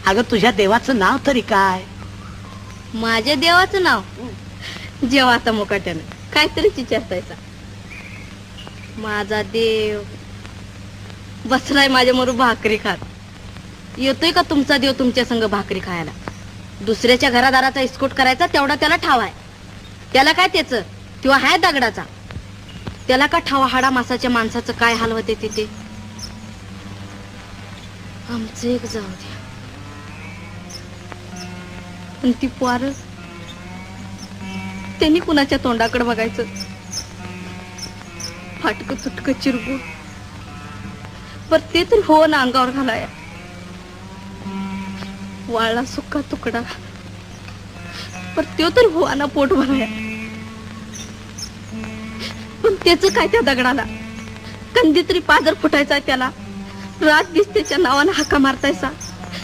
अगं तुझ्या देवाचं नाव तरी काय? माझ्या देवाचं नाव जेवाचा मुकाट्यानं काहीतरी विचारतायचा. माझा देव बसलाय माझ्या मरू भाकरी खात. येतोय का तुमचा देव तुमच्या संग भाकरी खायला? दुसऱ्याच्या घरादाराचा इस्कोट करायचा तेवढा त्याला ठाव आहे. त्याला काय त्याच किंवा हाय दगडाचा, त्याला का ठावा हाडा मासाच्या माणसाचं काय हाल होते तिथे. आमचं एक जाऊ द्या. आणि ती पोरं त्यांनी कुणाच्या तोंडाकडे बघायचं. फाटक चुटक चिरगुट पर ते तर हो ना अंगावर घालाया. वाळला सुका तुकडा पर त्यो तर हो ना पोट भराया. पण त्याच काय त्या दगडाला कंदी तरी पाजर फुटायचा त्याला. रात दिसतेच्या नावानं हाका मारतायचा.